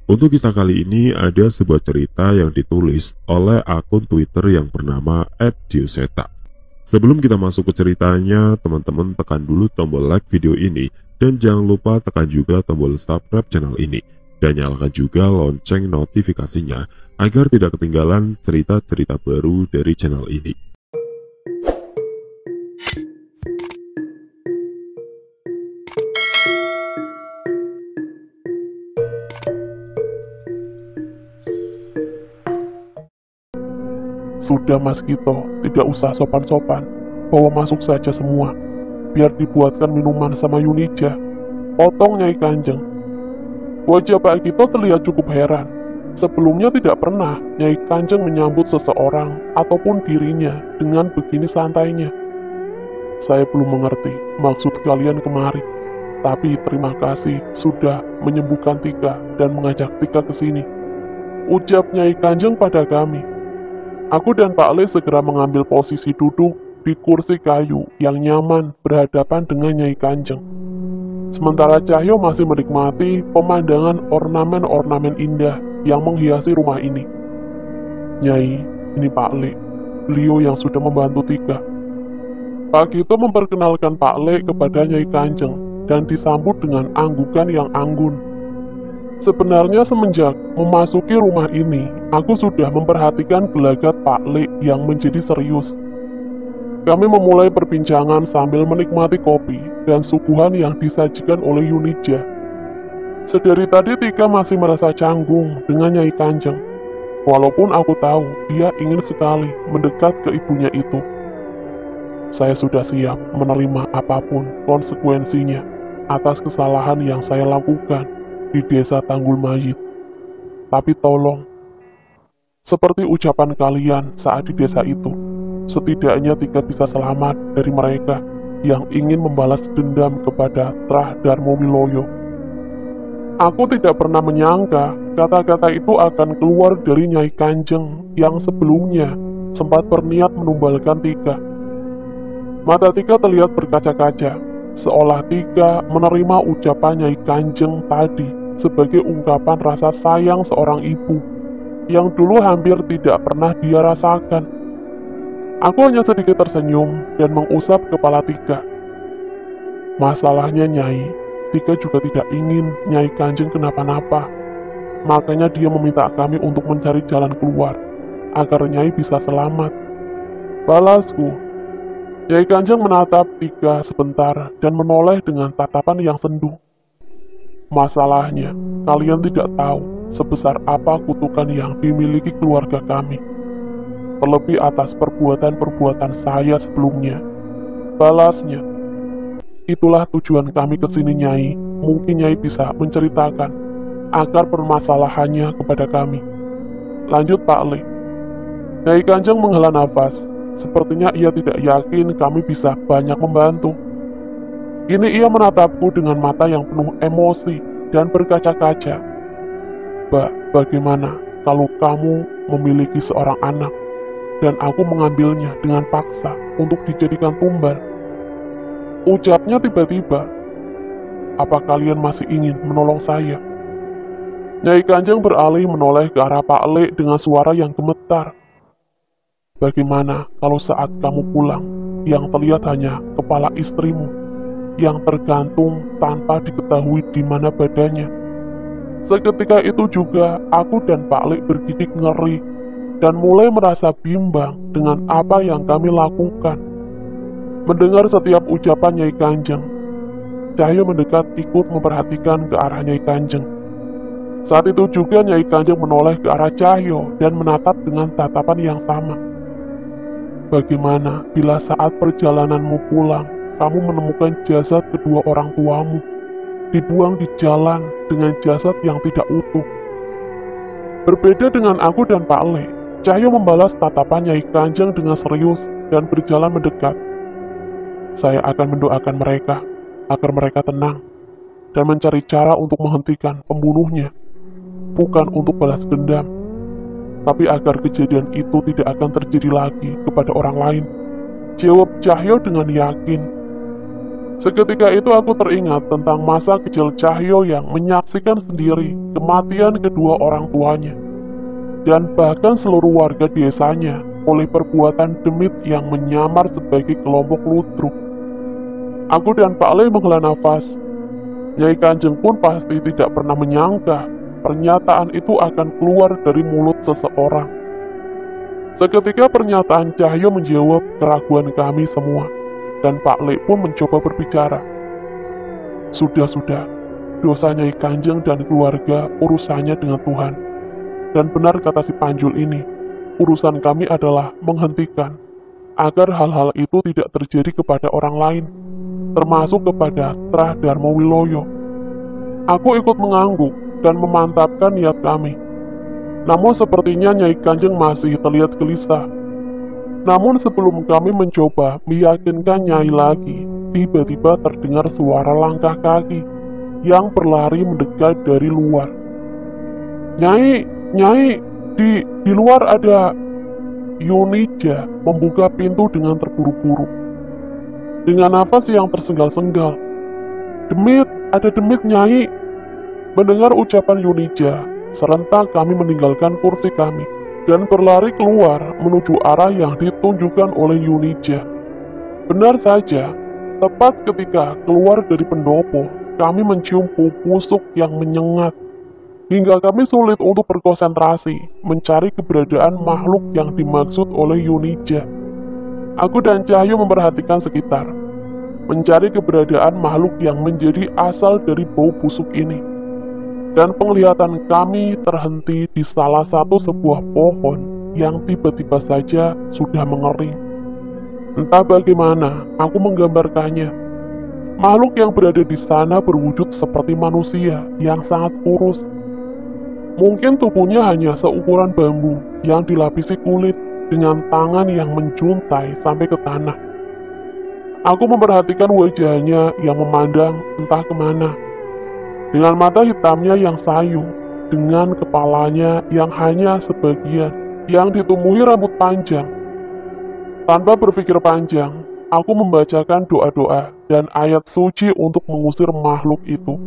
Untuk kisah kali ini ada sebuah cerita yang ditulis oleh akun Twitter yang bernama @dioseta. Sebelum kita masuk ke ceritanya, teman-teman tekan dulu tombol like video ini dan jangan lupa tekan juga tombol subscribe channel ini dan nyalakan juga lonceng notifikasinya agar tidak ketinggalan cerita-cerita baru dari channel ini. Sudah Mas Kito, tidak usah sopan-sopan, bawa masuk saja semua. Biar dibuatkan minuman sama Yunija. Potong Nyai Kanjeng. Wajah Pak Kito terlihat cukup heran. Sebelumnya tidak pernah Nyai Kanjeng menyambut seseorang ataupun dirinya dengan begini santainya. Saya belum mengerti maksud kalian kemari. Tapi terima kasih sudah menyembuhkan Tika dan mengajak Tika ke sini. Ucap Nyai Kanjeng pada kami. Aku dan Pak Le segera mengambil posisi duduk di kursi kayu yang nyaman berhadapan dengan Nyai Kanjeng. Sementara Cahyo masih menikmati pemandangan ornamen-ornamen indah yang menghiasi rumah ini. Nyai, ini Pak Le, beliau yang sudah membantu Tika. Pak Kito memperkenalkan Pak Le kepada Nyai Kanjeng dan disambut dengan anggukan yang anggun. Sebenarnya semenjak memasuki rumah ini, aku sudah memperhatikan gelagat Pak Le yang menjadi serius. Kami memulai perbincangan sambil menikmati kopi dan suguhan yang disajikan oleh Yunija. Sedari tadi Tika masih merasa canggung dengan Nyai Kanjeng, walaupun aku tahu dia ingin sekali mendekat ke ibunya itu. Saya sudah siap menerima apapun konsekuensinya atas kesalahan yang saya lakukan di desa Tanggul Mayit. Tapi tolong, seperti ucapan kalian saat di desa itu, setidaknya Tika bisa selamat dari mereka yang ingin membalas dendam kepada Trah Darmo Wiloyo. Aku tidak pernah menyangka kata-kata itu akan keluar dari Nyai Kanjeng yang sebelumnya sempat berniat menumbalkan Tika. Mata Tika terlihat berkaca-kaca, seolah Tika menerima ucapan Nyai Kanjeng tadi sebagai ungkapan rasa sayang seorang ibu yang dulu hampir tidak pernah dia rasakan. Aku hanya sedikit tersenyum dan mengusap kepala Tika. Masalahnya Nyai, Tika juga tidak ingin Nyai Kanjeng kenapa-napa. Makanya dia meminta kami untuk mencari jalan keluar agar Nyai bisa selamat. Balasku, Nyai Kanjeng menatap Tika sebentar dan menoleh dengan tatapan yang sendu. Masalahnya, kalian tidak tahu sebesar apa kutukan yang dimiliki keluarga kami. Terlebih atas perbuatan-perbuatan saya sebelumnya. Balasnya, itulah tujuan kami ke sini Nyai. Mungkin Nyai bisa menceritakan agar permasalahannya kepada kami. Lanjut Pak Le. Nyai Kanjeng menghela nafas. Sepertinya ia tidak yakin kami bisa banyak membantu. Kini ia menatapku dengan mata yang penuh emosi dan berkaca-kaca. Bagaimana kalau kamu memiliki seorang anak dan aku mengambilnya dengan paksa untuk dijadikan tumbal? Ucapnya tiba-tiba. Apa kalian masih ingin menolong saya? Nyai Kanjeng beralih menoleh ke arah Pak Le dengan suara yang gemetar. Bagaimana kalau saat kamu pulang, yang terlihat hanya kepala istrimu yang tergantung tanpa diketahui di mana badannya? Seketika itu juga aku dan Pak Le bergidik ngeri dan mulai merasa bimbang dengan apa yang kami lakukan. Mendengar setiap ucapan Nyai Kanjeng, Cahyo mendekat ikut memperhatikan ke arah Nyai Kanjeng. Saat itu juga Nyai Kanjeng menoleh ke arah Cahyo dan menatap dengan tatapan yang sama. Bagaimana bila saat perjalananmu pulang, kamu menemukan jasad kedua orang tuamu, dibuang di jalan dengan jasad yang tidak utuh? Berbeda dengan aku dan Pak Le, Cahyo membalas tatapan Nyai Kanjeng dengan serius dan berjalan mendekat. Saya akan mendoakan mereka, agar mereka tenang, dan mencari cara untuk menghentikan pembunuhnya, bukan untuk balas dendam, tapi agar kejadian itu tidak akan terjadi lagi kepada orang lain. Jawab Cahyo dengan yakin. Seketika itu aku teringat tentang masa kecil Cahyo yang menyaksikan sendiri kematian kedua orang tuanya, dan bahkan seluruh warga desanya oleh perbuatan demit yang menyamar sebagai kelompok ludruk. Aku dan Pak Le menghela nafas. Nyai Kanjeng pun pasti tidak pernah menyangka pernyataan itu akan keluar dari mulut seseorang. Seketika pernyataan Cahyo menjawab keraguan kami semua, dan Pak Le pun mencoba berbicara. Sudah, dosa Nyai Kanjeng dan keluarga urusannya dengan Tuhan. Dan benar kata si Panjul ini, urusan kami adalah menghentikan, agar hal-hal itu tidak terjadi kepada orang lain, termasuk kepada Trah Darmo Wiloyo. Aku ikut mengangguk dan memantapkan niat kami. Namun sepertinya Nyai Kanjeng masih terlihat gelisah. Namun sebelum kami mencoba meyakinkan Nyai lagi, tiba-tiba terdengar suara langkah kaki yang berlari mendekat dari luar. Nyai, di luar ada. Yunija membuka pintu dengan terburu-buru. Dengan nafas yang tersengal-sengal. Demit, ada demit Nyai. Mendengar ucapan Yunija, serentak kami meninggalkan kursi kami dan berlari keluar menuju arah yang ditunjukkan oleh Yunija. Benar saja, tepat ketika keluar dari pendopo, kami mencium bau busuk yang menyengat, hingga kami sulit untuk berkonsentrasi mencari keberadaan makhluk yang dimaksud oleh Yunija. Aku dan Cahyo memperhatikan sekitar, mencari keberadaan makhluk yang menjadi asal dari bau busuk ini. Dan penglihatan kami terhenti di salah satu sebuah pohon yang tiba-tiba saja sudah mengering. Entah bagaimana aku menggambarkannya. Makhluk yang berada di sana berwujud seperti manusia yang sangat kurus. Mungkin tubuhnya hanya seukuran bambu yang dilapisi kulit dengan tangan yang menjuntai sampai ke tanah. Aku memperhatikan wajahnya yang memandang entah kemana, dengan mata hitamnya yang sayu, dengan kepalanya yang hanya sebagian, yang ditumbuhi rambut panjang. Tanpa berpikir panjang, aku membacakan doa-doa dan ayat suci untuk mengusir makhluk itu.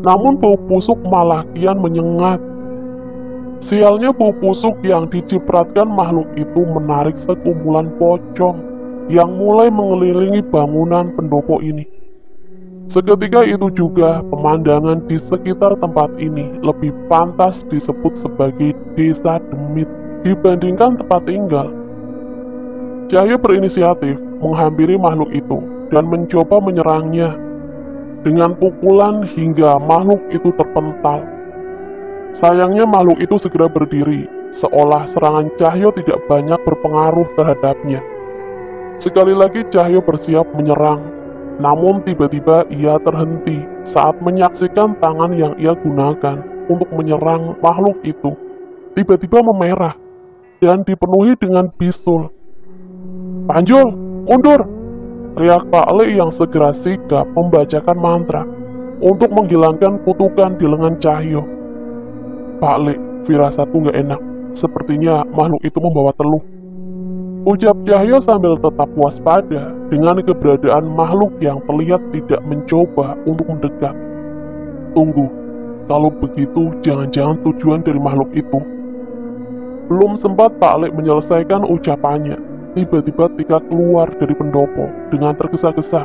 Namun bau busuk malah kian menyengat. Sialnya bau busuk yang dicipratkan makhluk itu menarik sekumpulan pocong yang mulai mengelilingi bangunan pendopo ini. Seketika itu juga pemandangan di sekitar tempat ini lebih pantas disebut sebagai desa demit dibandingkan tempat tinggal. Cahyo berinisiatif menghampiri makhluk itu dan mencoba menyerangnya dengan pukulan hingga makhluk itu terpental. Sayangnya makhluk itu segera berdiri, seolah serangan Cahyo tidak banyak berpengaruh terhadapnya. Sekali lagi Cahyo bersiap menyerang. Namun tiba-tiba ia terhenti saat menyaksikan tangan yang ia gunakan untuk menyerang makhluk itu tiba-tiba memerah dan dipenuhi dengan bisul. "Panjul, mundur!" teriak Pak Le yang segera sigap membacakan mantra untuk menghilangkan kutukan di lengan Cahyo. "Pak Le, firasatku gak enak. Sepertinya makhluk itu membawa teluh," ucap Cahyo sambil tetap waspada dengan keberadaan makhluk yang terlihat tidak mencoba untuk mendekat. "Tunggu, kalau begitu jangan-jangan tujuan dari makhluk itu." Belum sempat Pak Lek menyelesaikan ucapannya, tiba-tiba Tika keluar dari pendopo dengan tergesa-gesa.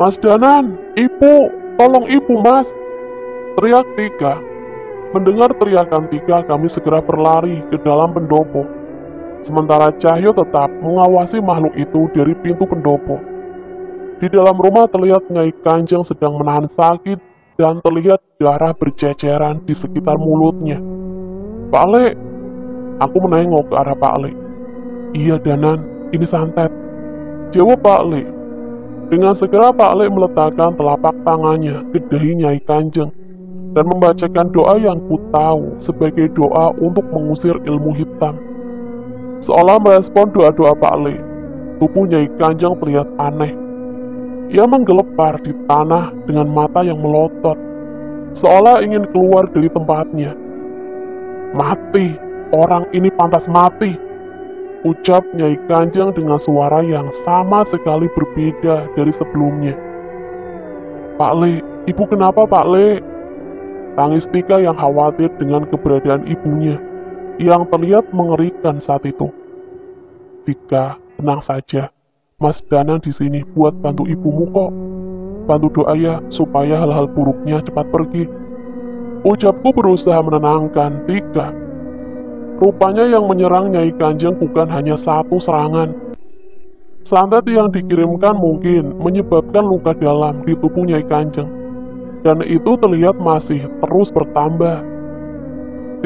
"Mas Danan, Ibu, tolong Ibu Mas!" teriak Tika. Mendengar teriakan Tika, kami segera berlari ke dalam pendopo. Sementara Cahyo tetap mengawasi makhluk itu dari pintu pendopo. Di dalam rumah terlihat Nyai Kanjeng sedang menahan sakit dan terlihat darah berceceran di sekitar mulutnya. "Pak Le," aku menengok ke arah Pak Le. "Iya Danan, ini santet," jawab Pak Le. Dengan segera Pak Le meletakkan telapak tangannya ke dahi Nyai Kanjeng dan membacakan doa yang ku tahu sebagai doa untuk mengusir ilmu hitam. Seolah merespon doa-doa Pak Le, tubuh Nyai Kanjeng terlihat aneh. Ia menggelepar di tanah dengan mata yang melotot, seolah ingin keluar dari tempatnya. "Mati, orang ini pantas mati," Ucap Nyai Kanjeng dengan suara yang sama sekali berbeda dari sebelumnya. "Pak Le, ibu kenapa Pak Le?" Tangis Tika yang khawatir dengan keberadaan ibunya, yang terlihat mengerikan saat itu. "Tika, tenang saja. Mas Danan di sini buat bantu ibumu kok. Bantu doa ya, supaya hal-hal buruknya cepat pergi." Ucapku berusaha menenangkan Tika. Rupanya yang menyerang Nyai Kanjeng bukan hanya satu serangan. Santet yang dikirimkan mungkin menyebabkan luka dalam di tubuh Nyai Kanjeng, dan itu terlihat masih terus bertambah.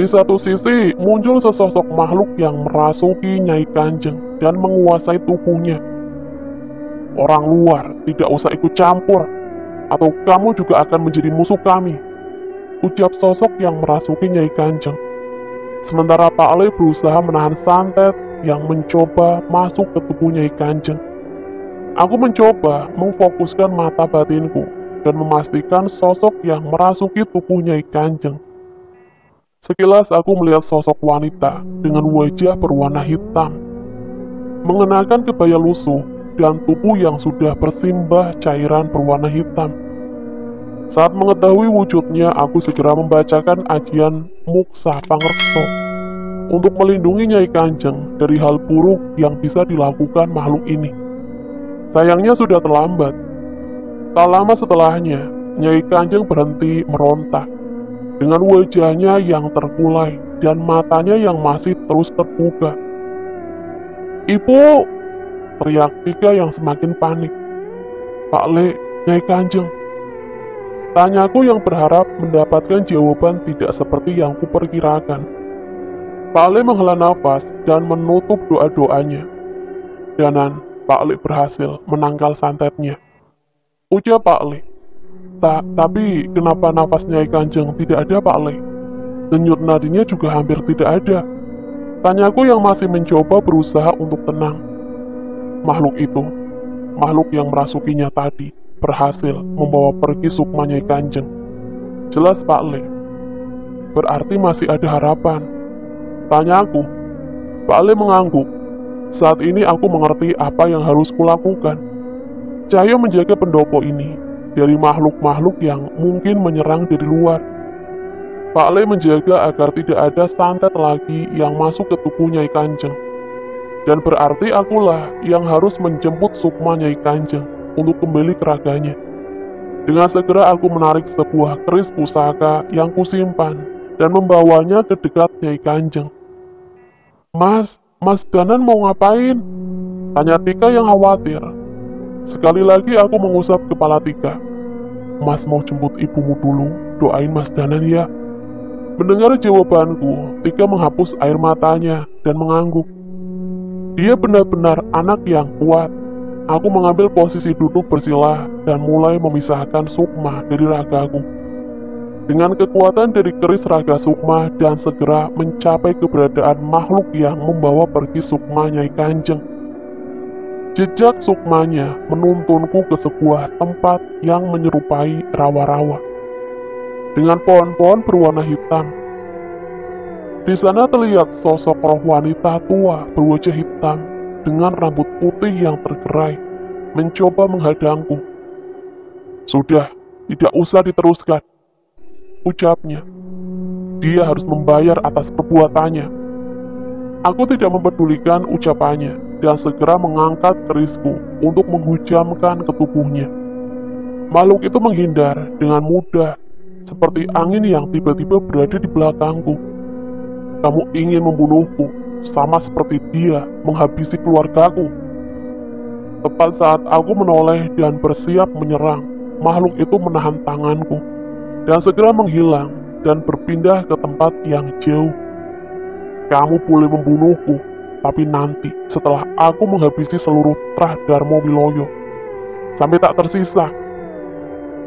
Di satu sisi, muncul sesosok makhluk yang merasuki Nyai Kanjeng dan menguasai tubuhnya. "Orang luar tidak usah ikut campur, atau kamu juga akan menjadi musuh kami," ucap sosok yang merasuki Nyai Kanjeng. Sementara Pak Le berusaha menahan santet yang mencoba masuk ke tubuh Nyai Kanjeng. Aku mencoba memfokuskan mata batinku dan memastikan sosok yang merasuki tubuh Nyai Kanjeng. Sekilas aku melihat sosok wanita dengan wajah berwarna hitam, mengenakan kebaya lusuh dan tubuh yang sudah bersimbah cairan berwarna hitam. Saat mengetahui wujudnya, aku segera membacakan ajian Muksa Pangrekso untuk melindungi Nyai Kanjeng dari hal buruk yang bisa dilakukan makhluk ini. Sayangnya sudah terlambat. Tak lama setelahnya, Nyai Kanjeng berhenti meronta dengan wajahnya yang terkulai dan matanya yang masih terus terbuka. "Ibu!" teriak Tika yang semakin panik. "Pak Le, Nyai Kanjeng." Tanyaku yang berharap mendapatkan jawaban tidak seperti yang kuperkirakan. Pak Le menghela nafas dan menutup doa-doanya. "Danan, Pak Le berhasil menangkal santetnya," ucap Pak Le. Tapi kenapa nafas Nyai Kanjeng tidak ada Pak Le? Denyut nadinya juga hampir tidak ada." Tanyaku yang masih mencoba berusaha untuk tenang. Makhluk itu, makhluk yang merasukinya tadi, berhasil membawa pergi sukma Nyai Kanjeng. "Jelas Pak Le. Berarti masih ada harapan?" Tanyaku. Pak Le mengangguk. "Saat ini aku mengerti apa yang harus kulakukan. Cahaya menjaga pendopo ini dari makhluk-makhluk yang mungkin menyerang dari luar. Pak Le menjaga agar tidak ada santet lagi yang masuk ke tubuh Nyai Kanjeng. Dan berarti akulah yang harus menjemput sukma Nyai Kanjeng untuk kembali ke raganya." Dengan segera aku menarik sebuah keris pusaka yang kusimpan dan membawanya ke dekat Nyai Kanjeng. Mas Danan mau ngapain?" tanya Tika yang khawatir. Sekali lagi aku mengusap kepala Tika. "Mas mau jemput ibumu dulu, doain Mas Danan ya." Mendengar jawabanku, Tika menghapus air matanya dan mengangguk. Dia benar-benar anak yang kuat. Aku mengambil posisi duduk bersila dan mulai memisahkan sukma dari ragaku. Dengan kekuatan dari keris raga sukma dan segera mencapai keberadaan makhluk yang membawa pergi sukma Nyai Kanjeng. Jejak sukmanya menuntunku ke sebuah tempat yang menyerupai rawa-rawa dengan pohon-pohon berwarna hitam. Di sana terlihat sosok roh wanita tua berwajah hitam dengan rambut putih yang tergerai, mencoba menghadangku. "Sudah, tidak usah diteruskan," ucapnya. "Dia harus membayar atas perbuatannya." Aku tidak mempedulikan ucapannya dan segera mengangkat kerisku untuk menghujamkan ke tubuhnya. Makhluk itu menghindar dengan mudah, seperti angin yang tiba-tiba berada di belakangku. "Kamu ingin membunuhku, sama seperti dia menghabisi keluargaku." Tepat saat aku menoleh dan bersiap menyerang, makhluk itu menahan tanganku dan segera menghilang dan berpindah ke tempat yang jauh. "Kamu boleh membunuhku, tapi nanti setelah aku menghabisi seluruh Trah Darmo Wiloyo, sampai tak tersisa."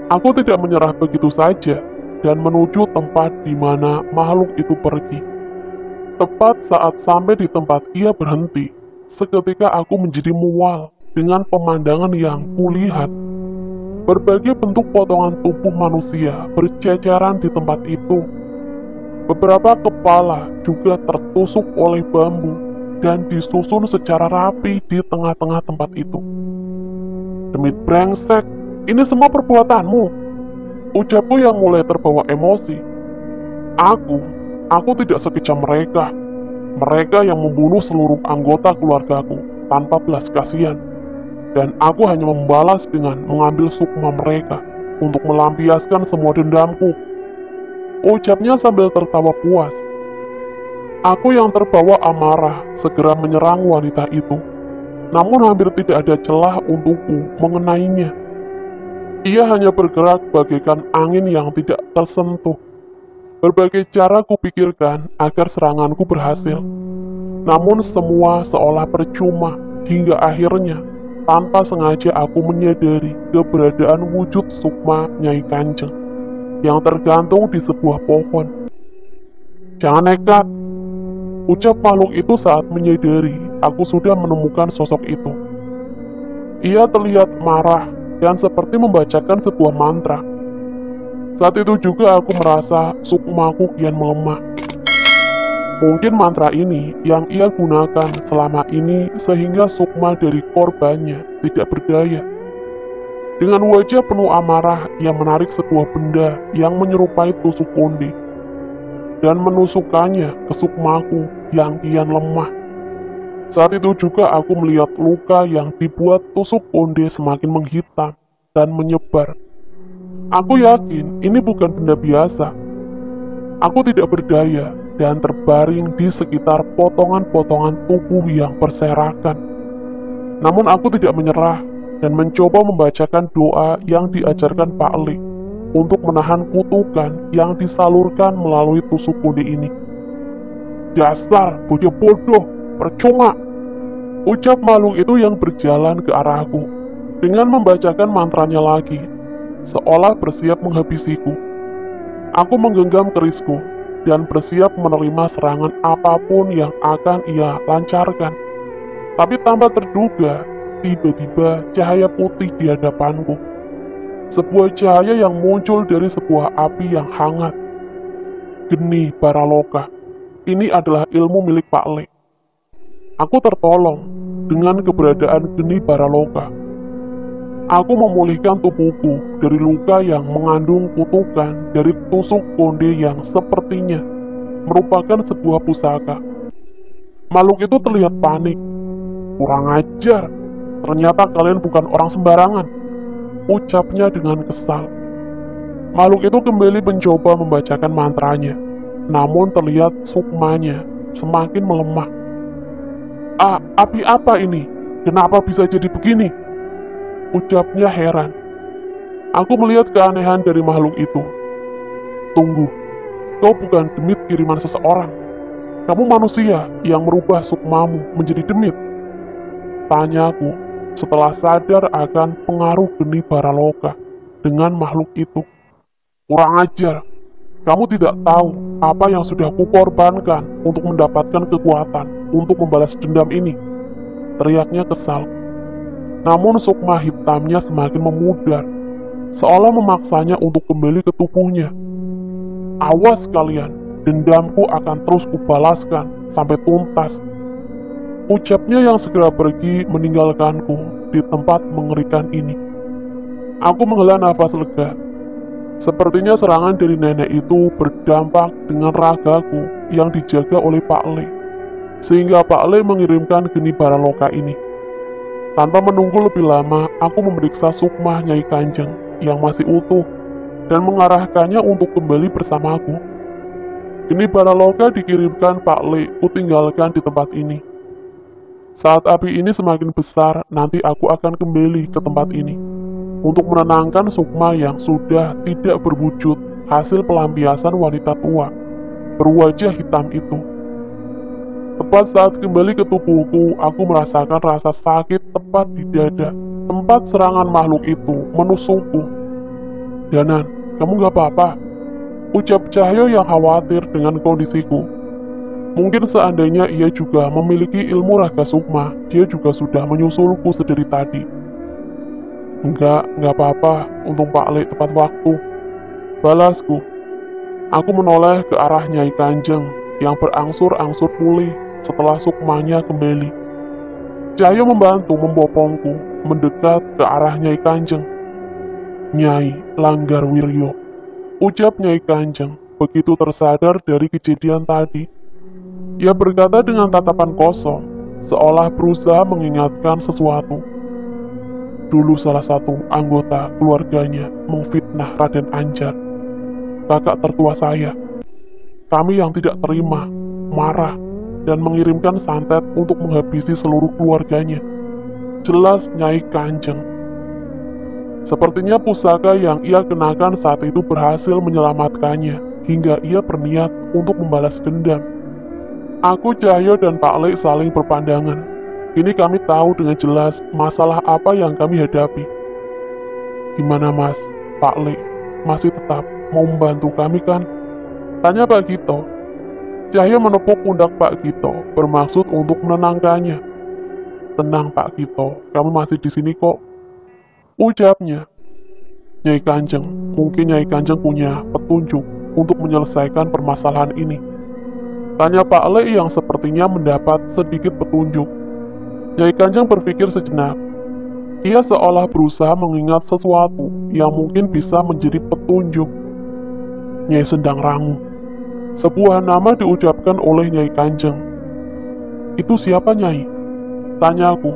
Aku tidak menyerah begitu saja dan menuju tempat di mana makhluk itu pergi. Tepat saat sampai di tempat ia berhenti, seketika aku menjadi mual dengan pemandangan yang kulihat. Berbagai bentuk potongan tubuh manusia berceceran di tempat itu. Beberapa kepala juga tertusuk oleh bambu, dan disusun secara rapi di tengah-tengah tempat itu. "Demit brengsek, ini semua perbuatanmu," ucapku yang mulai terbawa emosi. Aku tidak sekejam mereka. Mereka yang membunuh seluruh anggota keluargaku tanpa belas kasihan. Dan aku hanya membalas dengan mengambil sukma mereka untuk melampiaskan semua dendamku, ucapnya sambil tertawa puas. Aku yang terbawa amarah segera menyerang wanita itu, namun hampir tidak ada celah untukku mengenainya. Ia hanya bergerak bagaikan angin yang tidak tersentuh. Berbagai cara kupikirkan agar seranganku berhasil, namun semua seolah percuma hingga akhirnya tanpa sengaja aku menyadari keberadaan wujud sukma Nyai Kanjeng yang tergantung di sebuah pohon. "Jangan nekat," ucap makhluk itu saat menyadari aku sudah menemukan sosok itu. Ia terlihat marah dan seperti membacakan sebuah mantra. Saat itu juga aku merasa sukmaku kian melemah. Mungkin mantra ini yang ia gunakan selama ini sehingga sukma dari korbannya tidak berdaya. Dengan wajah penuh amarah, ia menarik sebuah benda yang menyerupai tusuk konde dan menusukkannya ke sukmaku yang kian lemah. Saat itu juga aku melihat luka yang dibuat tusuk konde semakin menghitam dan menyebar. Aku yakin ini bukan benda biasa. Aku tidak berdaya dan terbaring di sekitar potongan-potongan tubuh yang berserakan. Namun aku tidak menyerah dan mencoba membacakan doa yang diajarkan Pak Le untuk menahan kutukan yang disalurkan melalui tusuk konde ini. "Dasar bocah bodoh, percuma," ucap makhluk itu yang berjalan ke arahku dengan membacakan mantranya lagi, seolah bersiap menghabisiku. Aku menggenggam kerisku dan bersiap menerima serangan apapun yang akan ia lancarkan. Tapi tanpa terduga, tiba-tiba cahaya putih di hadapanku. Sebuah cahaya yang muncul dari sebuah api yang hangat. Geni Baraloka. Ini adalah ilmu milik Pak Le. Aku tertolong dengan keberadaan Geni Baraloka. Aku memulihkan tubuhku dari luka yang mengandung kutukan dari tusuk konde yang sepertinya merupakan sebuah pusaka. Makhluk itu terlihat panik. "Kurang ajar, ternyata kalian bukan orang sembarangan," ucapnya dengan kesal. Makhluk itu kembali mencoba membacakan mantranya, namun terlihat sukmanya semakin melemah. Api apa ini? Kenapa bisa jadi begini?" ucapnya heran. Aku melihat keanehan dari makhluk itu. "Tunggu, kau bukan demit kiriman seseorang. Kamu manusia yang merubah sukmamu menjadi demit?" tanyaku setelah sadar akan pengaruh Geni Baraloka dengan makhluk itu. "Kurang ajar, kamu tidak tahu apa yang sudah kukorbankan untuk mendapatkan kekuatan untuk membalas dendam ini," teriaknya kesal. Namun sukma hitamnya semakin memudar, seolah memaksanya untuk kembali ke tubuhnya. "Awas kalian, dendamku akan terus kubalaskan sampai tuntas," ucapnya yang segera pergi meninggalkanku di tempat mengerikan ini. Aku menghela nafas lega. Sepertinya serangan dari nenek itu berdampak dengan ragaku yang dijaga oleh Pak Le, sehingga Pak Le mengirimkan Geni Baraloka ini. Tanpa menunggu lebih lama, aku memeriksa sukma Nyai Kanjeng yang masih utuh dan mengarahkannya untuk kembali bersamaku. Geni Baraloka dikirimkan Pak Le, kutinggalkan di tempat ini. Saat api ini semakin besar, nanti aku akan kembali ke tempat ini untuk menenangkan sukma yang sudah tidak berwujud hasil pelampiasan wanita tua berwajah hitam itu. Tepat saat kembali ke tubuhku, aku merasakan rasa sakit tepat di dada, tempat serangan makhluk itu menusukku. "Danan, kamu gak apa-apa?" ucap Cahyo yang khawatir dengan kondisiku. Mungkin seandainya ia juga memiliki ilmu raga sukma, dia juga sudah menyusulku sedari tadi. Enggak apa-apa, untung Pak Le tepat waktu," balasku. Aku menoleh ke arah Nyai Kanjeng yang berangsur-angsur pulih setelah sukmanya kembali. Cahyo membantu membopongku mendekat ke arah Nyai Kanjeng. "Nyai Langgar Wiryo," ucap Nyai Kanjeng begitu tersadar dari kejadian tadi. Ia berkata dengan tatapan kosong, seolah berusaha mengingatkan sesuatu. Dulu salah satu anggota keluarganya memfitnah Raden Anjar, kakak tertua saya. Kami yang tidak terima, marah, dan mengirimkan santet untuk menghabisi seluruh keluarganya. Jelas Nyai Kanjeng. Sepertinya pusaka yang ia kenakan saat itu berhasil menyelamatkannya, hingga ia berniat untuk membalas dendam. Aku, Cahyo, dan Pak Lek saling berpandangan. Kini kami tahu dengan jelas masalah apa yang kami hadapi. "Gimana Mas, Pak Lek, masih tetap mau membantu kami kan?" tanya Pak Gito. Cahyo menepuk pundak Pak Gito, bermaksud untuk menenangkannya. "Tenang Pak Gito, kami masih di sini kok," ucapnya. "Nyai Kanjeng, mungkin Nyai Kanjeng punya petunjuk untuk menyelesaikan permasalahan ini?" tanya Pak Lek yang sepertinya mendapat sedikit petunjuk. Nyai Kanjeng berpikir sejenak. Ia seolah berusaha mengingat sesuatu yang mungkin bisa menjadi petunjuk. Nyai Sendang Rangu. Sebuah nama diucapkan oleh Nyai Kanjeng. "Itu siapa, Nyai?" tanyaku.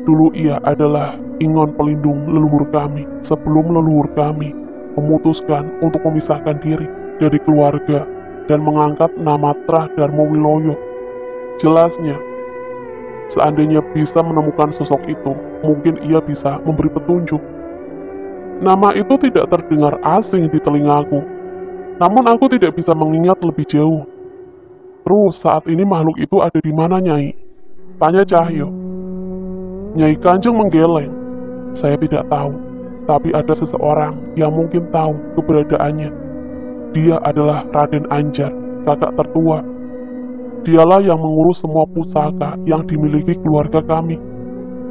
"Dulu ia adalah ingon pelindung leluhur kami sebelum leluhur kami memutuskan untuk memisahkan diri dari keluarga dan mengangkat nama Trah Darmo Wiloyo," jelasnya. Seandainya bisa menemukan sosok itu, mungkin ia bisa memberi petunjuk. Nama itu tidak terdengar asing di telingaku, namun aku tidak bisa mengingat lebih jauh. "Terus saat ini makhluk itu ada di mana, Nyai?" tanya Cahyo. Nyai Kanjeng menggeleng. "Saya tidak tahu, tapi ada seseorang yang mungkin tahu keberadaannya. Dia adalah Raden Anjar, kakak tertua. Dialah yang mengurus semua pusaka yang dimiliki keluarga kami,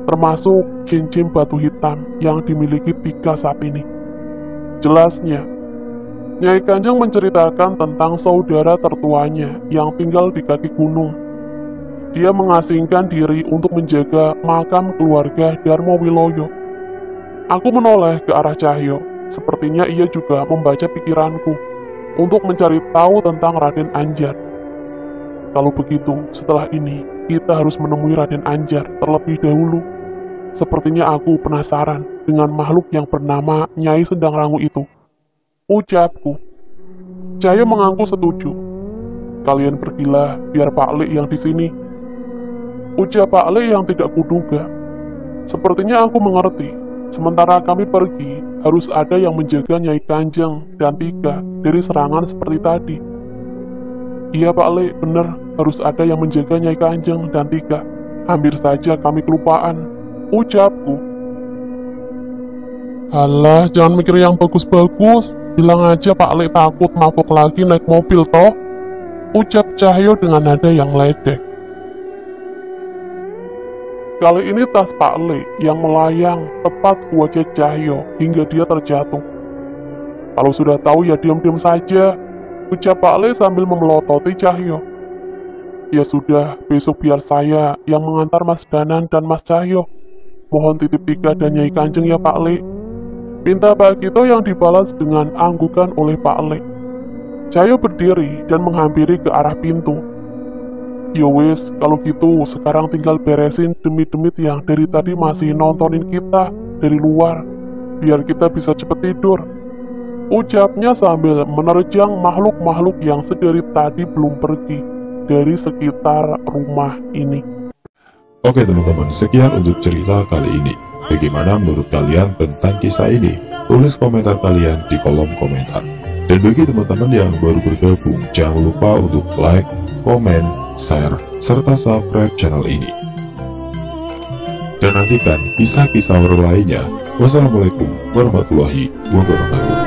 termasuk cincin batu hitam yang dimiliki Pika saat ini," jelasnya. Nyai Kanjeng menceritakan tentang saudara tertuanya yang tinggal di kaki gunung. Dia mengasingkan diri untuk menjaga makam keluarga Darmo Wiloyo. Aku menoleh ke arah Cahyo. Sepertinya ia juga membaca pikiranku untuk mencari tahu tentang Raden Anjar. "Kalau begitu, setelah ini, kita harus menemui Raden Anjar terlebih dahulu. Sepertinya aku penasaran dengan makhluk yang bernama Nyai Sendang Rangu itu," ucapku. Cahyo mengaku setuju. "Kalian pergilah, biar Pak Lek yang di sini," ucap Pak Lek yang tidak kuduga. Sepertinya aku mengerti. Sementara kami pergi, harus ada yang menjaga Nyai Kanjeng dan Tika dari serangan seperti tadi. "Iya Pak Lek, bener, harus ada yang menjaga Nyai Kanjeng dan Tika. Hampir saja kami kelupaan," ucapku. "Alah, jangan mikir yang bagus-bagus. Bilang aja Pak Lek takut mabuk lagi naik mobil toh," ucap Cahyo dengan nada yang ledek. Kali ini tas Pak Lek yang melayang tepat ke wajah Cahyo hingga dia terjatuh. "Kalau sudah tahu ya diam-diam saja," ucap Pak Lek sambil memelototi Cahyo. "Ya sudah, besok biar saya yang mengantar Mas Danan dan Mas Cahyo. Mohon titip Tika dan Nyai Kanjeng ya Pak Lek," pinta Pak Gito yang dibalas dengan anggukan oleh Pak Lek. Cahyo berdiri dan menghampiri ke arah pintu. "Yo wes, kalau gitu sekarang tinggal beresin demit-demit yang dari tadi masih nontonin kita dari luar, biar kita bisa cepet tidur," ucapnya sambil menerjang makhluk-makhluk yang sedari tadi belum pergi dari sekitar rumah ini. Oke teman-teman, sekian untuk cerita kali ini. Bagaimana menurut kalian tentang kisah ini? Tulis komentar kalian di kolom komentar. Dan bagi teman-teman yang baru bergabung, jangan lupa untuk like, komen, share, serta subscribe channel ini. Dan nantikan kisah-kisah horor lainnya. Wassalamualaikum warahmatullahi wabarakatuh.